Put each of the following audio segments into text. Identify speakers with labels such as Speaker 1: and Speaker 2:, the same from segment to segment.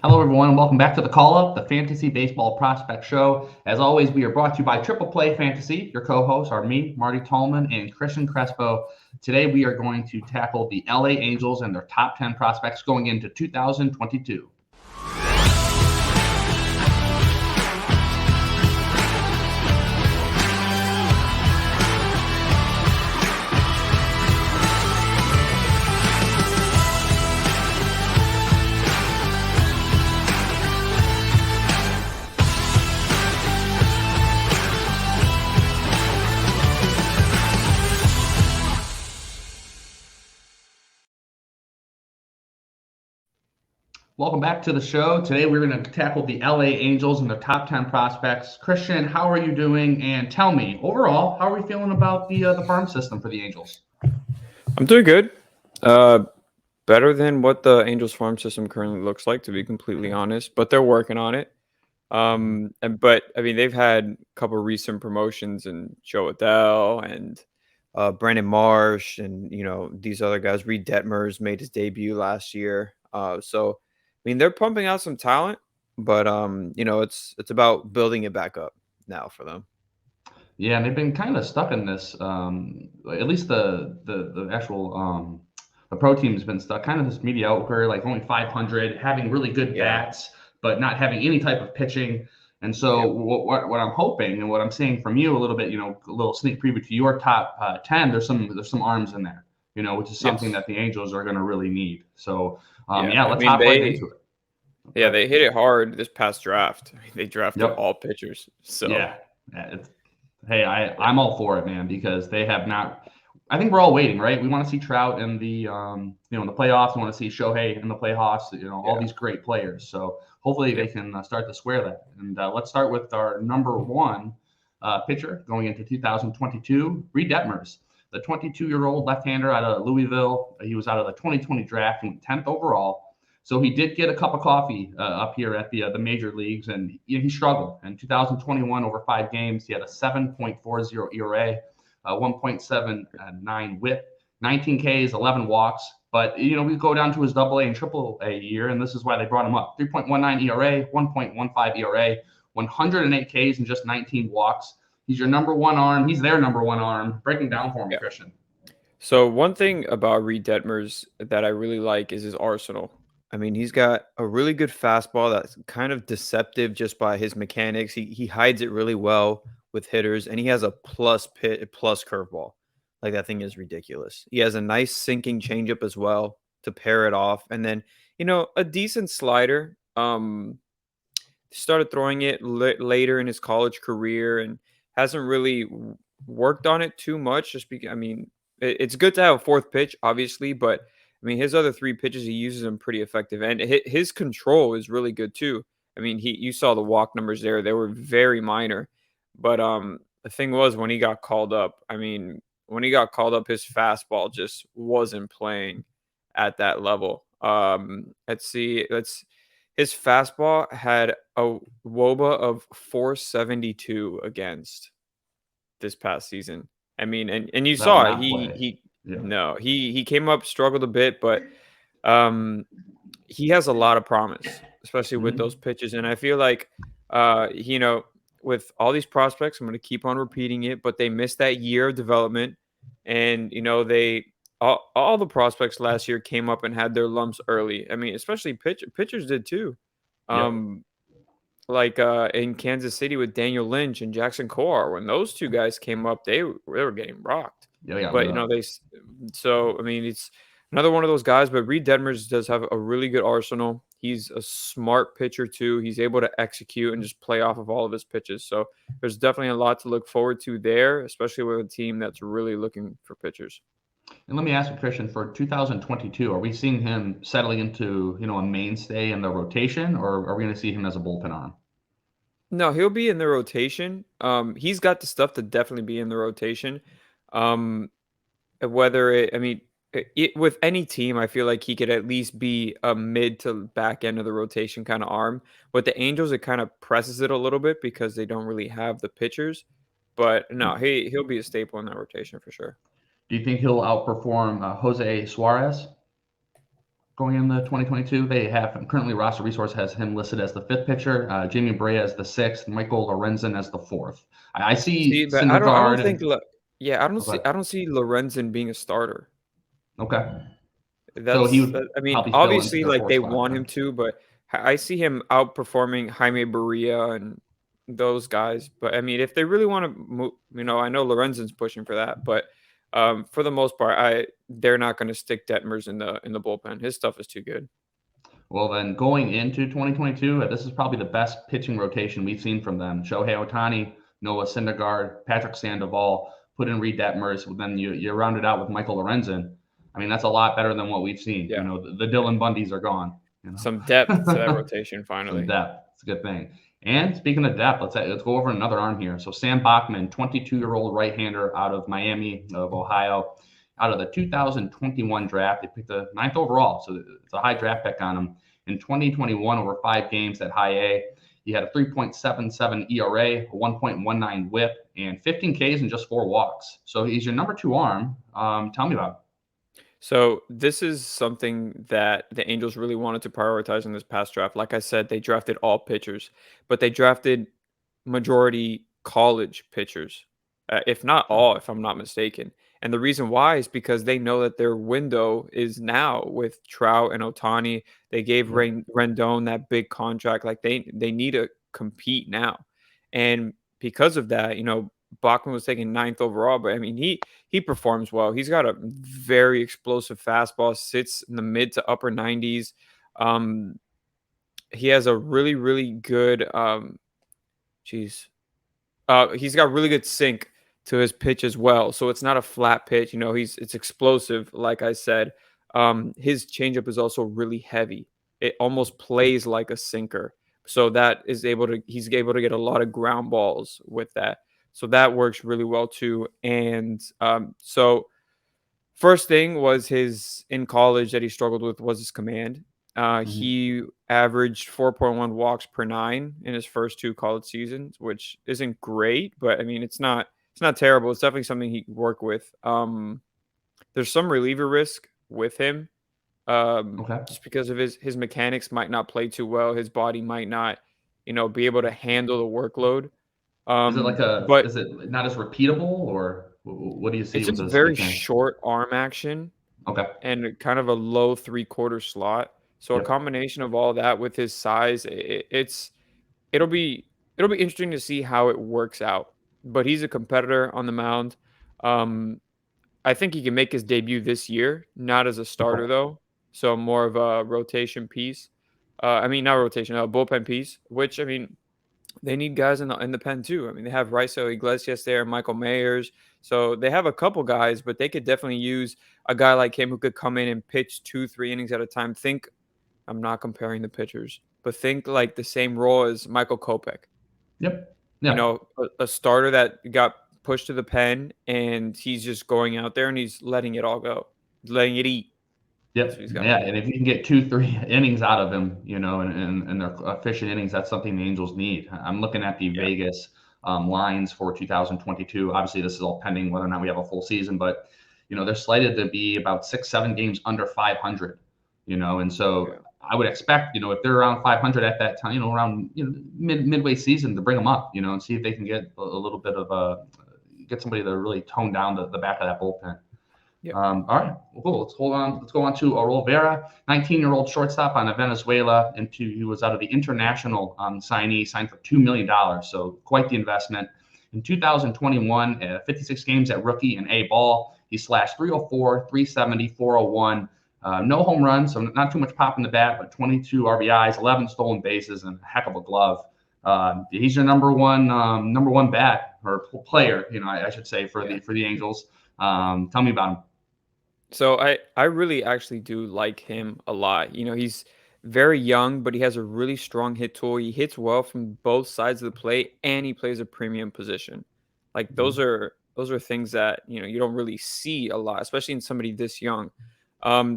Speaker 1: Hello, everyone, and welcome back to the Call Up, the Fantasy Baseball Prospect Show. As always, we are brought to you by Triple Play Fantasy. Your co-hosts are me, Marty Tallman, and Cristian Crespo. Today, we are going to tackle the LA Angels and their top 10 prospects going into 2022. Welcome back to the show. Today we're going to tackle the LA Angels and their top 10 prospects. Cristian, how are you doing? And tell me, overall, how are we feeling about the farm system for the Angels?
Speaker 2: I'm doing good. Better than what the Angels farm system currently looks like, to be completely honest. But they're working on it. But I mean, they've had a couple of recent promotions, and Joe Adell and Brandon Marsh, and these other guys. Reid Detmers made his debut last year. So I mean, they're pumping out some talent, but it's about building it back up now for them.
Speaker 1: Yeah, and they've been kind of stuck in this. At least the actual the pro team has been stuck kind of this mediocre, like only 500, having really good bats, but not having any type of pitching. And so what I'm hoping and what I'm seeing from you a little bit, a little sneak preview to your top 10. There's some arms in there, which is something that the Angels are going to really need. So let's hop right into it.
Speaker 2: Yeah, they hit it hard this past draft. I mean, they drafted all pitchers. So
Speaker 1: I'm all for it, man, because they have not. I think we're all waiting, right? We want to see Trout in the in the playoffs. We want to see Shohei in the playoffs. All these great players. So hopefully they can start to square that. And let's start with our number one pitcher going into 2022, Reid Detmers, the 22-year-old left-hander out of Louisville. He was out of the 2020 draft and 10th overall. So he did get a cup of coffee up here at the major leagues, and he struggled. In 2021, over 5 games, he had a 7.40 ERA, 1.79 WHIP, 19 Ks, 11 walks. But we go down to his AA and AAA year, and this is why they brought him up: 3.19 ERA, 1.15 ERA, 108 Ks, and just 19 walks. He's your number one arm. He's their number one arm. Breaking down for me, Cristian.
Speaker 2: So one thing about Reid Detmers that I really like is his arsenal. I mean, he's got a really good fastball that's kind of deceptive just by his mechanics. He hides it really well with hitters, and he has a plus curveball. Like, that thing is ridiculous. He has a nice sinking changeup as well to pair it off, and then a decent slider. Started throwing it later in his college career and hasn't really worked on it too much. Just because, I mean, it's good to have a fourth pitch, obviously, but I mean, his other 3 pitches, he uses them pretty effective, and his control is really good too. I mean, you saw the walk numbers there; they were very minor. But the thing was, when he got called up, his fastball just wasn't playing at that level. His fastball had a WOBA of 472 against this past season. I mean, and you saw it. He came up, struggled a bit, but he has a lot of promise, especially with those pitches. And I feel like, with all these prospects, I'm going to keep on repeating it, but they missed that year of development. And, all the prospects last year came up and had their lumps early. I mean, especially pitchers did too. Like in Kansas City with Daniel Lynch and Jackson Kowar, when those 2 guys came up, they were getting rocked. But it's another one of those guys. But Reid Detmers does have a really good arsenal. He's a smart pitcher too. He's able to execute and just play off of all of his pitches. So there's definitely a lot to look forward to there, especially with a team that's really looking for pitchers.
Speaker 1: And let me ask you, Cristian, for 2022, are we seeing him settling into a mainstay in the rotation, or are we going to see him as a bullpen arm?
Speaker 2: No, he'll be in the rotation. He's got the stuff to definitely be in the rotation. With any team, I feel like he could at least be a mid to back end of the rotation kind of arm. With the Angels, it kind of presses it a little bit because they don't really have the pitchers. But no, he'll be a staple in that rotation for sure.
Speaker 1: Do you think he'll outperform Jose Suarez? going into 2022. They have currently roster resource has him listed as the 5th pitcher, Jamie Brea as the 6th, Michael Lorenzen as the 4th. I see
Speaker 2: See, but I don't think
Speaker 1: Syndergaard.
Speaker 2: yeah,
Speaker 1: Okay.
Speaker 2: I don't see Lorenzen being a starter.
Speaker 1: Okay. So he would
Speaker 2: I mean,
Speaker 1: probably fill into
Speaker 2: obviously,
Speaker 1: their
Speaker 2: like
Speaker 1: 4th
Speaker 2: they
Speaker 1: spot.
Speaker 2: want him to, but I see him outperforming Jaime Barria and those guys. But I mean, if they really want to move, I know Lorenzen's pushing for that, but for the most part, they're not going to stick Detmers in the bullpen. His stuff is too good.
Speaker 1: Well, then going into 2022, this is probably the best pitching rotation we've seen from them. Shohei Ohtani, Noah Syndergaard, Patrick Sandoval, put in Reid Detmers, then you round it out with Michael Lorenzen. I mean, that's a lot better than what we've seen.
Speaker 2: Yeah.
Speaker 1: The Dylan Bundys are gone.
Speaker 2: Some depth to that rotation finally.
Speaker 1: Some depth. It's a good thing. And speaking of depth, let's go over another arm here. So Sam Bachman, 22-year-old right-hander out of Miami of Ohio, out of the 2021 draft. They picked the 9th overall, so it's a high draft pick on him. In 2021, over 5 games at high A, he had a 3.77 ERA, a 1.19 WHIP, and 15 Ks and just 4 walks. So he's your number 2 arm. Tell me about it.
Speaker 2: So this is something that the Angels really wanted to prioritize in this past draft. Like I said, they drafted all pitchers, but they drafted majority college pitchers, if not all, if I'm not mistaken. And the reason why is because they know that their window is now with Trout and Ohtani. They gave Rendon that big contract. Like they need to compete now. And because of that, Bachman was taken 9th overall, but I mean, he performs well. He's got a very explosive fastball, sits in the mid to upper 90s. He has a really, really good he's got really good sink to his pitch as well. So it's not a flat pitch. It's explosive, like I said. His changeup is also really heavy. It almost plays like a sinker. So he's able to get a lot of ground balls with that. So that works really well too. And so first thing was in college that he struggled with was his command. He averaged 4.1 walks per 9 in his first 2 college seasons, which isn't great, but I mean it's not terrible. It's definitely something he could work with. There's some reliever risk with him. Just because of his mechanics might not play too well. His body might not, be able to handle the workload.
Speaker 1: Is it not as repeatable, or what do you see
Speaker 2: It's
Speaker 1: with
Speaker 2: just
Speaker 1: this
Speaker 2: very
Speaker 1: mechanic?
Speaker 2: short arm action.
Speaker 1: Okay.
Speaker 2: And kind of a low 3/4 slot. So a combination of all that with his size, it'll be interesting to see how it works out. But he's a competitor on the mound. I think he can make his debut this year, not as a starter though. So more of a rotation piece. Not rotation, a bullpen piece. Which I mean, they need guys in the pen too. I mean, they have Raiso Iglesias there, Michael Mayers. So they have a couple guys, but they could definitely use a guy like him who could come in and pitch 2-3 innings at a time. I'm not comparing the pitchers, but think like the same role as Michael Kopech.
Speaker 1: Yep. Yeah.
Speaker 2: A starter that got pushed to the pen and he's just going out there and he's letting it all go, letting it eat.
Speaker 1: Yep. Yeah. And if you can get 2-3 innings out of him, and they're efficient innings, that's something the Angels need. I'm looking at the Vegas lines for 2022. Obviously, this is all pending whether or not we have a full season, but they're slated to be about 6-7 games under 500. And so I would expect, if they're around 500 at that time, around midway season, to bring them up, and see if they can get a little bit of get somebody to really tone down the back of that bullpen.
Speaker 2: Yep.
Speaker 1: All right, well, cool. Let's go on to Arol Vera, 19-year-old shortstop on Venezuela, and he was out of the international signee, signed for $2 million. So quite the investment. In 2021, 56 games at rookie and A ball, he slashed 304, 370, 401. No home runs, so not too much pop in the bat, but 22 RBIs, 11 stolen bases, and a heck of a glove. He's your number one bat or player, I should say, for the Angels. Tell me about him.
Speaker 2: So I really actually do like him a lot. He's very young, but he has a really strong hit tool. He hits well from both sides of the plate, and he plays a premium position. Like those are things that you don't really see a lot, especially in somebody this young.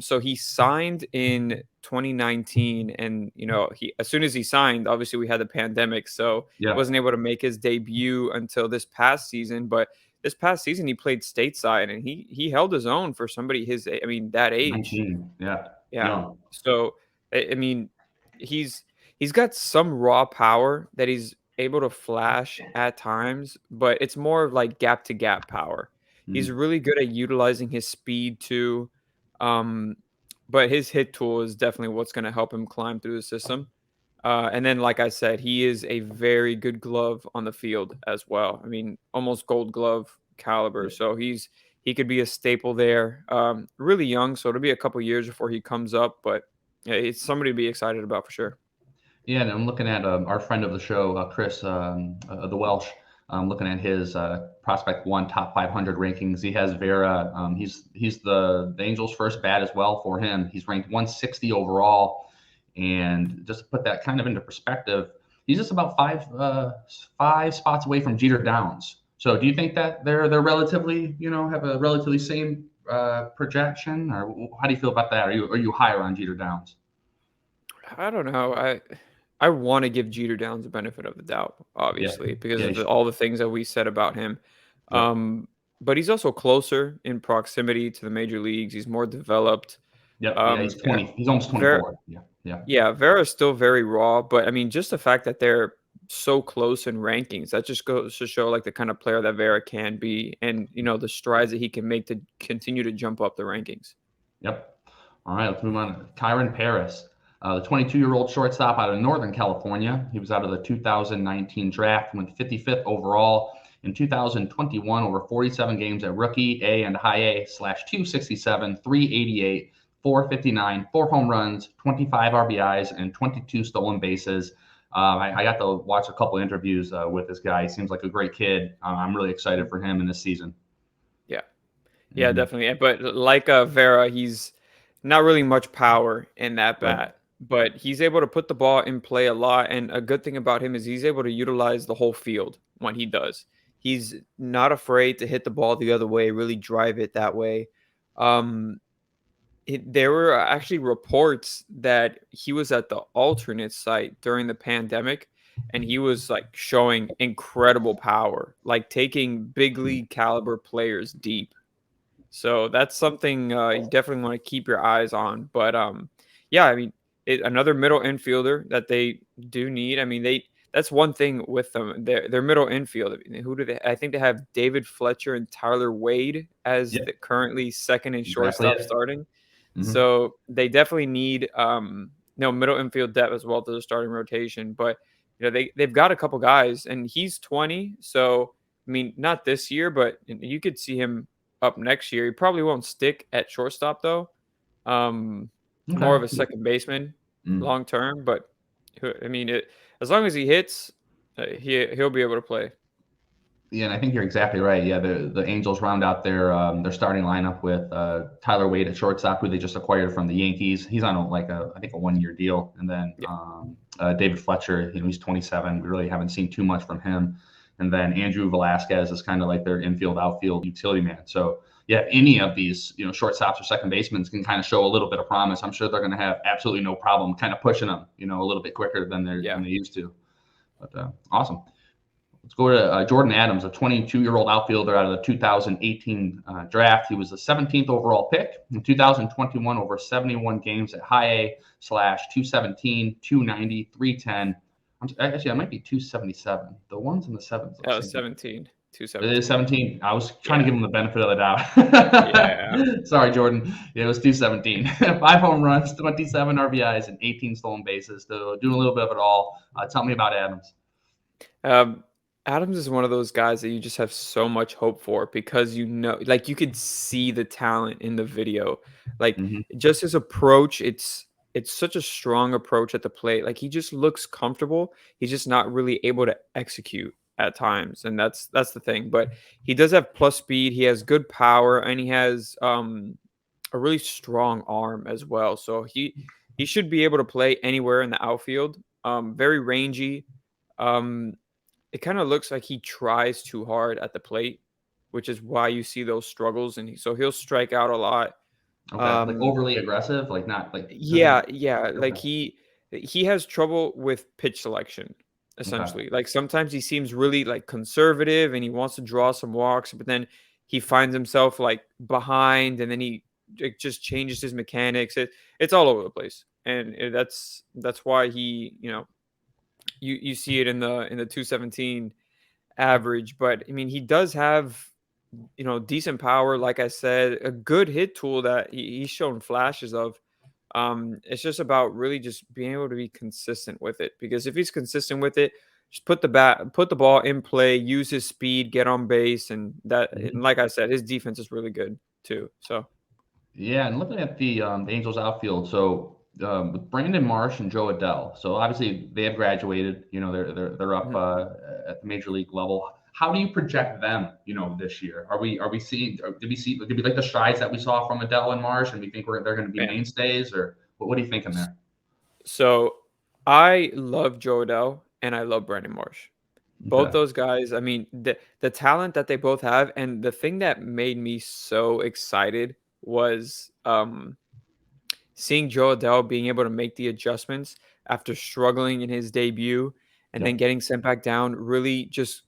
Speaker 2: So he signed in 2019, and he as soon as he signed, obviously we had the pandemic, so he wasn't able to make his debut until this past season. But this past season he played stateside, and he held his own for somebody that age.
Speaker 1: 19, yeah.
Speaker 2: Yeah.
Speaker 1: young.
Speaker 2: So I mean, he's he's got some raw power that he's able to flash at times, but it's more of like gap to gap power. He's
Speaker 1: Mhm.
Speaker 2: really good at utilizing his speed too. Um, but his hit tool is definitely what's going to help him climb through the system. And then, like I said, he is a very good glove on the field as well. I mean, almost Gold Glove caliber.
Speaker 1: Yeah.
Speaker 2: So he could be a staple there. Really young, so it'll be a couple years before he comes up, but yeah, it's somebody to be excited about for sure.
Speaker 1: Yeah, and I'm looking at our friend of the show, Chris, the Welsh. I'm looking at his prospect one top 500 rankings. He has Vera. He's the Angels' first bat as well for him. He's ranked 160 overall, and just to put that kind of into perspective, he's just about five spots away from Jeter Downs. So, do you think that they're relatively, have a relatively same projection, or how do you feel about that? Are you higher on Jeter Downs?
Speaker 2: I don't know. I want to give Jeter Downs the benefit of the doubt,
Speaker 1: Yeah,
Speaker 2: obviously, because
Speaker 1: yeah,
Speaker 2: of all the things that we said about him.
Speaker 1: yep.
Speaker 2: Um, but he's also closer in proximity to the major leagues. He's more developed.
Speaker 1: Yep. Yeah, he's 20. He's almost
Speaker 2: Ver
Speaker 1: 24. Yeah. Yeah.
Speaker 2: Yeah, Vera's still very raw, but I mean, just the fact that they're so close in rankings, that just goes to show like the kind of player that Vera can be, and the strides that he can make to continue to jump up the rankings.
Speaker 1: Yep. All right. Let's move on to Kyren Paris, the 22-year-old shortstop out of Northern California. He was out of the 2019 draft, went 55th overall. In 2021, over 47 games at rookie A and high A slash 267, 388, 459, 4 home runs, 25 RBIs, and 22 stolen bases. I got to watch a couple interviews with this guy. He seems like a great kid. I'm really excited for him in this season.
Speaker 2: Yeah, yeah,
Speaker 1: Hmm.
Speaker 2: definitely. But like Vera, he's not really much power in that
Speaker 1: Right.
Speaker 2: bat, but he's able to put the ball in play a lot. And a good thing about him is he's able to utilize the whole field when he does. He's not afraid to hit the ball the other way, really drive it that way. Um, there were actually reports that he was at the alternate site during the pandemic, and he was like showing incredible power, like taking big league caliber players deep. So that's something you definitely want to keep your eyes on. But yeah, I mean, another middle infielder that they do need. I mean, that's one thing with them. Their middle infield. I mean, who do they? I think they have David Fletcher and Tyler Wade as
Speaker 1: Yep.
Speaker 2: the currently second and
Speaker 1: Exactly
Speaker 2: shortstop
Speaker 1: it.
Speaker 2: starting.
Speaker 1: Hmm.
Speaker 2: So they definitely need middle infield depth as well to the starting rotation. But they've got a couple guys, and he's 20. So I mean, not this year, but you could see him up next year. He probably won't stick at shortstop though. Um, More of a
Speaker 1: Okay.
Speaker 2: second baseman
Speaker 1: Mm.
Speaker 2: long term, but I mean, as long as he hits, he'll be able to play.
Speaker 1: Yeah, and I think you're exactly right. Yeah, the Angels round out their starting lineup with Tyler Wade at shortstop, who they just acquired from the Yankees. He's on I think a 1 year deal, and then
Speaker 2: Yeah,
Speaker 1: David Fletcher, he's 27. We really haven't seen too much from him. And then Andrew Velasquez is kind of like their infield outfield utility man. So yeah, any of these shortstops or second basemen can kind of show a little bit of promise. I'm sure they're going to have absolutely no problem kind of pushing them a little bit quicker than
Speaker 2: yeah.
Speaker 1: they used to. But awesome. Let's go to Jordyn Adams, a 22-year-old outfielder out of the 2018 draft. He was the 17th overall pick in 2021, over 71 games at high A slash 217, 290, 310. Actually, I might be 277. The ones in the sevens look same.
Speaker 2: 17,
Speaker 1: It is
Speaker 2: 217.
Speaker 1: 17. I was trying to
Speaker 2: Yeah,
Speaker 1: give him the benefit of the
Speaker 2: yeah.
Speaker 1: doubt. Sorry, Jordan. Yeah, it was 217. 5 home runs, 27 RBIs, and 18 stolen bases. So doing a little bit of it all. Tell me about Adams.
Speaker 2: Um, Adams is one of those guys that you just have so much hope for because like you could see the talent in the video. Like
Speaker 1: Hmm.
Speaker 2: just his approach, it's such a strong approach at the plate. Like he just looks comfortable. He's just not really able to execute at times, and that's the thing. But he does have plus speed. He has good power, and he has a really strong arm as well. So he should be able to play anywhere in the outfield. Very rangy. Um, it kind of looks like he tries too hard at the plate, which is why you see those struggles. And so he'll strike out a lot.
Speaker 1: Okay, like
Speaker 2: Um,
Speaker 1: overly aggressive, like not like
Speaker 2: yeah,
Speaker 1: doesn't.
Speaker 2: yeah. Like
Speaker 1: Okay,
Speaker 2: he has trouble with pitch selection,
Speaker 1: okay,
Speaker 2: essentially. Like sometimes he seems really like conservative and he wants to draw some walks, but then he finds himself like behind and then he it just changes his mechanics. It's all over the place, and that's why he, you see it in the 217 average. But I mean, he does have, decent power. Like I said, a good hit tool that he's shown flashes of. It's just about really just being able to be consistent with it, because if he's consistent with it, just put the ball in play, use his speed, get on base, and like I said, his defense is really good too. So
Speaker 1: Yeah, and looking at the Angels outfield, so with Brandon Marsh and Joe Adell, so obviously they have graduated. They're up
Speaker 2: mhm.
Speaker 1: at the major league level. How do you project them? This year, are we seeing? Did we like the strides that we saw from Adell and Marsh, and we think they're going to be
Speaker 2: Man.
Speaker 1: mainstays, or what are you thinking there?
Speaker 2: So I love Joe Adell and I love Brandon Marsh. Both
Speaker 1: Okay.
Speaker 2: those guys, I mean, the talent that they both have, and the thing that made me so excited was seeing Joe Adell being able to make the adjustments after struggling in his debut and then
Speaker 1: Yep.
Speaker 2: getting sent back down, really just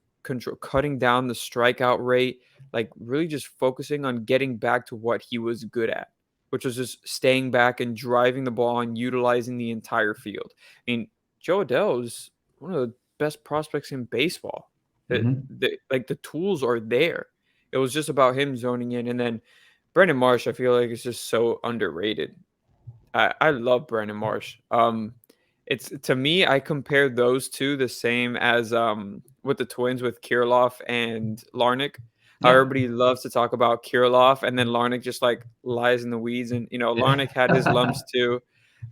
Speaker 2: cutting down the strikeout rate, like really just focusing on getting back to what he was good at, which was just staying back and driving the ball and utilizing the entire field. I mean, Joe Adell is one of the best prospects in baseball.
Speaker 1: Hmm.
Speaker 2: Like the tools are there. It was just about him zoning in. And then Brandon Marsh, I feel like, is just so underrated. I love Brandon Marsh. It's to me, I compare those two the same as with the Twins with Kirilloff and Larnick. How
Speaker 1: Yeah.
Speaker 2: everybody loves to talk about Kirilloff, and then Larnick just like lies in the weeds. And Larnick had his lumps too.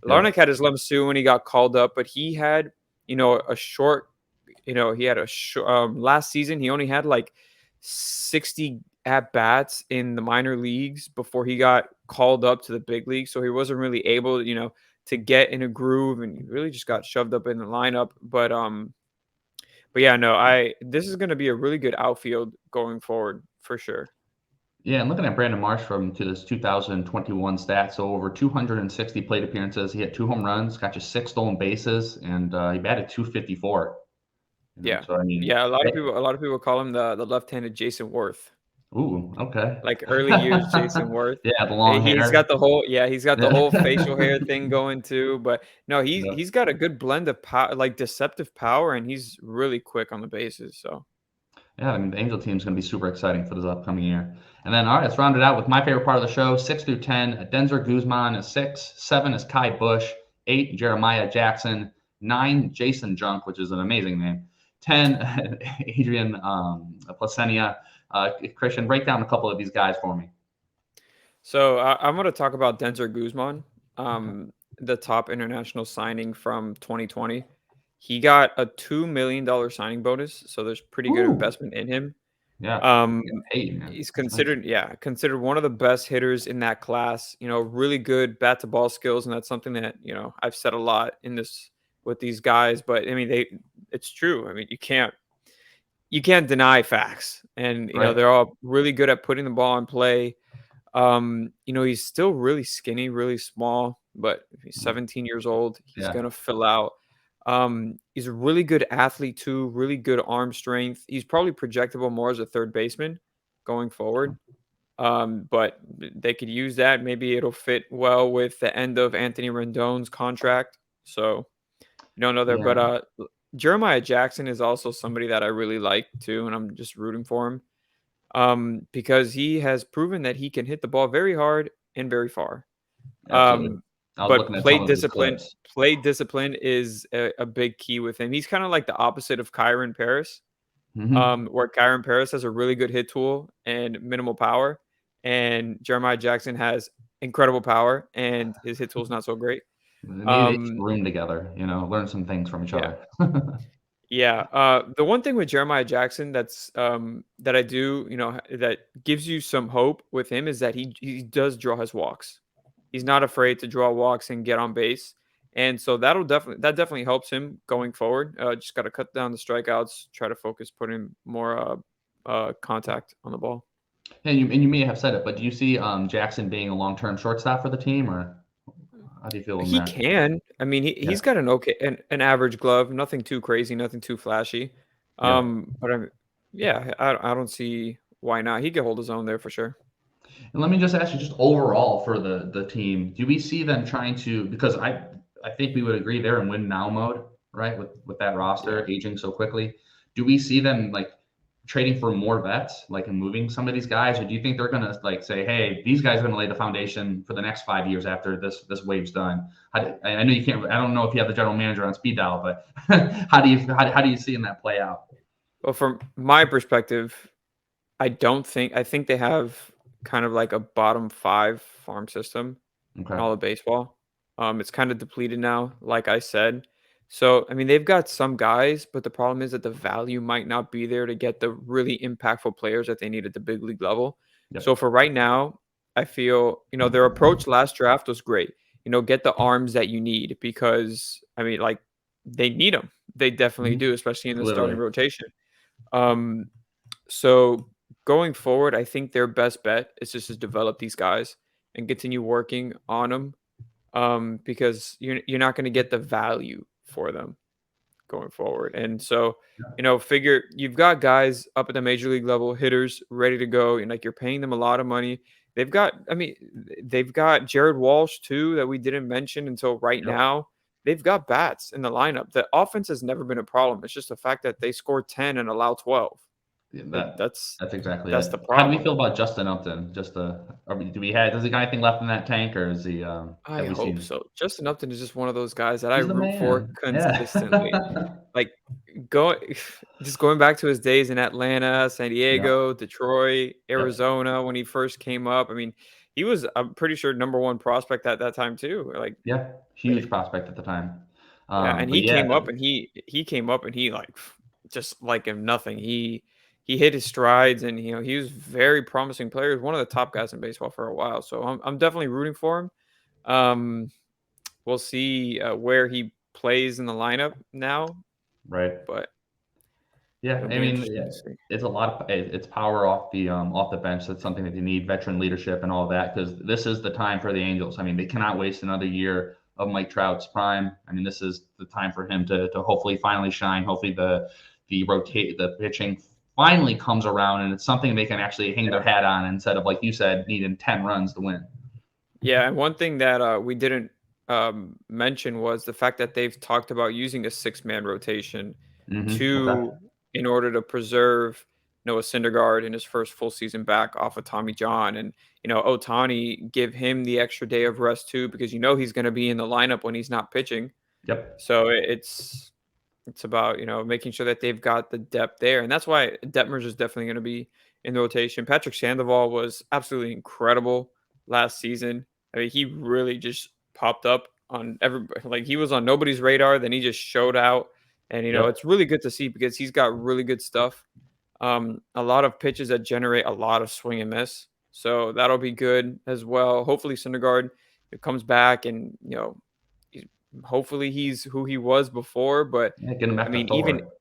Speaker 2: Larnick
Speaker 1: Yep.
Speaker 2: had his lumps too when he got called up, but he had a short. He had a last season. He only had like 60 at bats in the minor leagues before he got called up to the big league. So he wasn't really able, to get in a groove, and he really just got shoved up in the lineup. But yeah, no, this is going to be a really good outfield going forward for sure.
Speaker 1: Yeah, and looking at Brandon Marsh from to this 2021 stats, so over 260 plate appearances, he had 2 home runs, got you 6 stolen bases, and he batted 254.
Speaker 2: Yeah.
Speaker 1: So I mean,
Speaker 2: Yeah, a lot of people call him the left-handed Jason Worth.
Speaker 1: ooh, okay.
Speaker 2: Like early years Jason Worth.
Speaker 1: Yeah, the long
Speaker 2: He's got
Speaker 1: hair.
Speaker 2: the whole he's got the
Speaker 1: Yeah.
Speaker 2: whole facial hair thing going too, but no,
Speaker 1: Yeah.
Speaker 2: he's got a good blend of power, like deceptive power, and he's really quick on the bases, so
Speaker 1: Yeah, I mean, the Angel team is going to be super exciting for this upcoming year. And then, all right, let's round it out with my favorite part of the show, 6 through 10. Denzer Guzman is 6, 7 is Kai Bush, 8 Jeremiah Jackson, 9 Jason Junk, which is an amazing name, 10 Adrian Placenia. Christian, break down a couple of these guys for me.
Speaker 2: So I'm going to talk about Denzer Guzman,
Speaker 1: Okay.
Speaker 2: the top international signing from 2020. He got a $2 million signing bonus, so there's pretty good
Speaker 1: Ooh,
Speaker 2: investment in him.
Speaker 1: yeah,
Speaker 2: Um,
Speaker 1: getting paid, man.
Speaker 2: he's
Speaker 1: That's nice.
Speaker 2: considered one of the best hitters in that class. Really good bat to ball skills, and that's something that I've said a lot in this with these guys. But I mean, it's true. I mean, you can't deny facts, and
Speaker 1: Right.
Speaker 2: they're all really good at putting the ball in play. He's still really skinny, really small, but he's 17 years old. He's
Speaker 1: Yeah.
Speaker 2: gonna fill out. He's a really good athlete too, really good arm strength. He's probably projectable more as a third baseman going forward. But they could use that. Maybe it'll fit well with the end of Anthony Rendon's contract. So you don't know there, but
Speaker 1: Yeah.
Speaker 2: Jeremiah Jackson is also somebody that I really like too, and I'm just rooting for him. Because he has proven that he can hit the ball very hard and very far.
Speaker 1: Absolutely.
Speaker 2: Um,
Speaker 1: I was
Speaker 2: but
Speaker 1: looking at some of his clips.
Speaker 2: play discipline is a big key with him. He's kind of like the opposite of Kyren Paris,
Speaker 1: Hmm.
Speaker 2: where Kyren Paris has a really good hit tool and minimal power, and Jeremiah Jackson has incredible power and his hit tool is not so great.
Speaker 1: Maybe they should
Speaker 2: Um,
Speaker 1: room together, learn some things from each
Speaker 2: yeah.
Speaker 1: other.
Speaker 2: Yeah, the one thing with Jeremiah Jackson that I do, that gives you some hope with him is that he does draw his walks. He's not afraid to draw walks and get on base, and so that definitely helps him going forward. Just got to cut down the strikeouts, try to focus, put in more contact on the ball.
Speaker 1: And you may have said it, but do you see Jackson being a long-term shortstop for the team, or how do you feel in
Speaker 2: He
Speaker 1: there?
Speaker 2: can. I mean,
Speaker 1: Yeah,
Speaker 2: he's got an average glove, nothing too crazy, nothing too flashy.
Speaker 1: yeah,
Speaker 2: But yeah, I don't see why not. He could hold his own there for sure.
Speaker 1: And let me just ask you, just overall for the team, do we see them trying to? Because I think we would agree they're in win now mode, right? With that
Speaker 2: Yeah.
Speaker 1: roster aging so quickly, do we see them like trading for more vets, like and moving some of these guys, or do you think they're gonna like say, hey, these guys are gonna lay the foundation for the next 5 years after this wave's done? I know you can't. I don't know if you have the general manager on speed dial, but how do you see that play out?
Speaker 2: Well, from my perspective, I think they have kind of like a bottom 5 farm system in
Speaker 1: Okay.
Speaker 2: all of baseball. It's kind of depleted now, like I said. So, I mean, they've got some guys, but the problem is that the value might not be there to get the really impactful players that they need at the big league level. So
Speaker 1: Yep.
Speaker 2: for right now, I feel, their approach last draft was great. Get the arms that you need because I mean, like they need them. They definitely
Speaker 1: Mhm.
Speaker 2: do, especially in the starting
Speaker 1: Literally.
Speaker 2: rotation. Um, so going forward, I think their best bet is just to develop these guys and continue working on them, because you're not going to get the value for them going forward. And so, figure you've got guys up at the major league level, hitters ready to go, and like you're paying them a lot of money. I mean, they've got Jared Walsh too that we didn't mention until right
Speaker 1: Yep.
Speaker 2: now. They've got bats in the lineup. The offense has never been a problem. It's just the fact that they score 10 and allow 12.
Speaker 1: Yeah,
Speaker 2: Like that's
Speaker 1: that's exactly
Speaker 2: that's
Speaker 1: it.
Speaker 2: the
Speaker 1: How do we
Speaker 2: problem.
Speaker 1: feel about Justin Upton? Do we have? Does he got anything left in that tank, or is he?
Speaker 2: I
Speaker 1: Have we
Speaker 2: hope
Speaker 1: seen?
Speaker 2: so. Justin Upton is just one of those guys that I
Speaker 1: He's the
Speaker 2: root for
Speaker 1: man. Yeah.
Speaker 2: consistently. Like go just going back to his days in Atlanta, San
Speaker 1: Yeah.
Speaker 2: Diego, Detroit,
Speaker 1: Yep.
Speaker 2: Arizona when he first came up. I mean, he was, I'm pretty sure, number one prospect at that time too. Like,
Speaker 1: Yeah.
Speaker 2: eh,
Speaker 1: Huge prospect at the time.
Speaker 2: yeah, and
Speaker 1: But
Speaker 2: he
Speaker 1: yeah,
Speaker 2: came up and he came up and he like just like him nothing. He hit his strides and he was very promising player. He was one of the top guys in baseball for a while. So I'm definitely rooting for him. Um, we'll see where he plays in the lineup now,
Speaker 1: right.
Speaker 2: but
Speaker 1: Yeah,
Speaker 2: it'll
Speaker 1: I
Speaker 2: be
Speaker 1: mean,
Speaker 2: interesting
Speaker 1: yeah,
Speaker 2: to see.
Speaker 1: it's a lot of it's power off the bench. That's something that you need, veteran leadership and all that, because this is the time for the Angels. I mean, they cannot waste another year of Mike Trout's prime. I mean, this is the time for him to hopefully finally shine. Hopefully the pitching finally comes around and it's something they can actually hang their hat on instead of, like you said, needing 10 runs to win.
Speaker 2: Yeah, and one thing that we didn't mention was the fact that they've talked about using a six-man rotation
Speaker 1: Okay.
Speaker 2: to in order to preserve Noah Syndergaard in his first full season back off of Tommy John, and Otani give him the extra day of rest too because he's going to be in the lineup when he's not pitching.
Speaker 1: Yep.
Speaker 2: So it's about making sure that they've got the depth there, and that's why Detmers is definitely going to be in the rotation. Patrick Sandoval was absolutely incredible last season. I mean, he really just popped up on everybody. Like he was on nobody's radar, then he just showed out, and
Speaker 1: Yep.
Speaker 2: it's really good to see because he's got really good stuff. A lot of pitches that generate a lot of swing and miss, so that'll be good as well. Hopefully, Syndergaard comes back and hopefully he's who he was before, but
Speaker 1: Yeah, get him
Speaker 2: I
Speaker 1: back to
Speaker 2: mean, even
Speaker 1: Thor.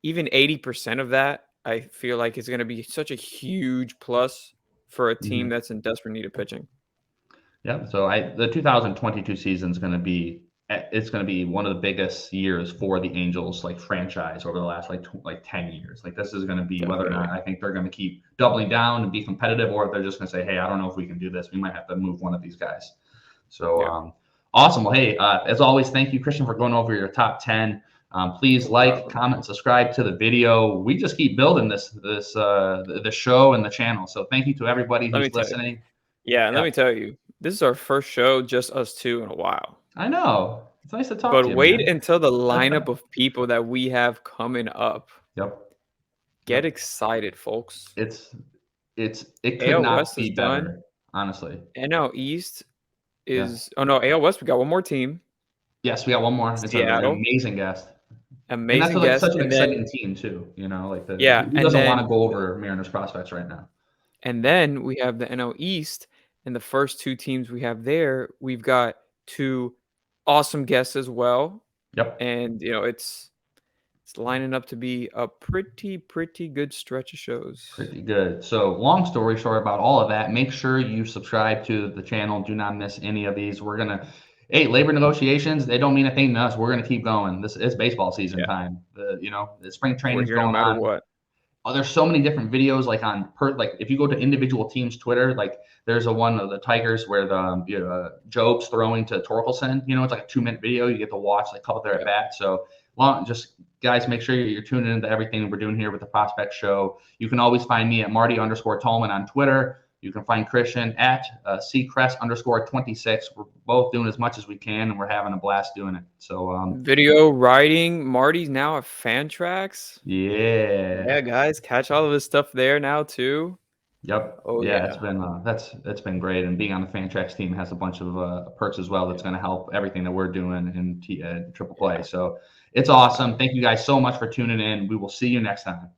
Speaker 2: even 80% of that, I feel like is going to be such a huge plus for a team
Speaker 1: Mhm.
Speaker 2: that's in desperate need of pitching.
Speaker 1: Yeah, so the 2022 season is going to be it's going to be one of the biggest years for the Angels like franchise over the last like 10 years. Like this is going to be whether or not
Speaker 2: Definitely.
Speaker 1: I think they're going to keep doubling down and be competitive, or if they're just going to say, hey, I don't know if we can do this. We might have to move one of these guys. So
Speaker 2: Yeah,
Speaker 1: awesome. Well, hey, as always, thank you, Cristian, for going over your top 10. Please
Speaker 2: no
Speaker 1: like,
Speaker 2: problem.
Speaker 1: comment, subscribe to the video. We just keep building the show and the channel. So thank you to everybody
Speaker 2: Let me
Speaker 1: who's
Speaker 2: tell you.
Speaker 1: listening.
Speaker 2: Yeah, and let
Speaker 1: Yeah,
Speaker 2: me tell you, this is our first show, just us two in a while.
Speaker 1: I know. It's nice to talk
Speaker 2: But
Speaker 1: to you,
Speaker 2: wait
Speaker 1: man.
Speaker 2: until the lineup of people that we have coming up.
Speaker 1: Yep.
Speaker 2: Get
Speaker 1: Yep.
Speaker 2: excited, folks.
Speaker 1: It's it could
Speaker 2: AL
Speaker 1: not
Speaker 2: West is
Speaker 1: be
Speaker 2: done.
Speaker 1: better, honestly.
Speaker 2: NL East
Speaker 1: Yeah.
Speaker 2: is, oh no, AL West, we got one more team,
Speaker 1: Yes, we got one more. It's an
Speaker 2: Seattle.
Speaker 1: amazing guest. And that's
Speaker 2: Amazing
Speaker 1: like
Speaker 2: guest.
Speaker 1: such an
Speaker 2: And then,
Speaker 1: exciting team too. Like
Speaker 2: yeah,
Speaker 1: who doesn't want to go over Mariners prospects right now?
Speaker 2: and then we have the NL East, and the first two teams we have there, we've got two awesome guests as well.
Speaker 1: Yep.
Speaker 2: And it's lining up to be a pretty good stretch of shows.
Speaker 1: Pretty good. So, long story short about all of that, make sure you subscribe to the channel. Do not miss any of these. Hey, labor negotiations, they don't mean a thing to us. We're gonna keep going. This is baseball season
Speaker 2: Yeah,
Speaker 1: time. The spring
Speaker 2: we're
Speaker 1: training's
Speaker 2: here no
Speaker 1: going
Speaker 2: matter
Speaker 1: on.
Speaker 2: what.
Speaker 1: Oh, there's so many different videos, like like if you go to individual teams' Twitter, like there's a one of the Tigers where the Job's throwing to Torkelson. It's like a 2-minute video. You get to watch like a couple of their at bats. So just guys, make sure you're tuning into everything we're doing here with the Prospect Show. You can always find me at Marty_Tallman on Twitter. You can find Cristian at ccrest_26. We're both doing as much as we can, and we're having a blast doing it. So
Speaker 2: video writing. Marty's now at Fantrax.
Speaker 1: yeah.
Speaker 2: Yeah, guys, catch all of his stuff there now too.
Speaker 1: Yep.
Speaker 2: Oh
Speaker 1: yeah, it's been it's been great, and being on the Fantrax team has a bunch of perks as well. That's going to help everything that we're doing in Triple Play. So it's awesome. Thank you guys so much for tuning in. We will see you next time.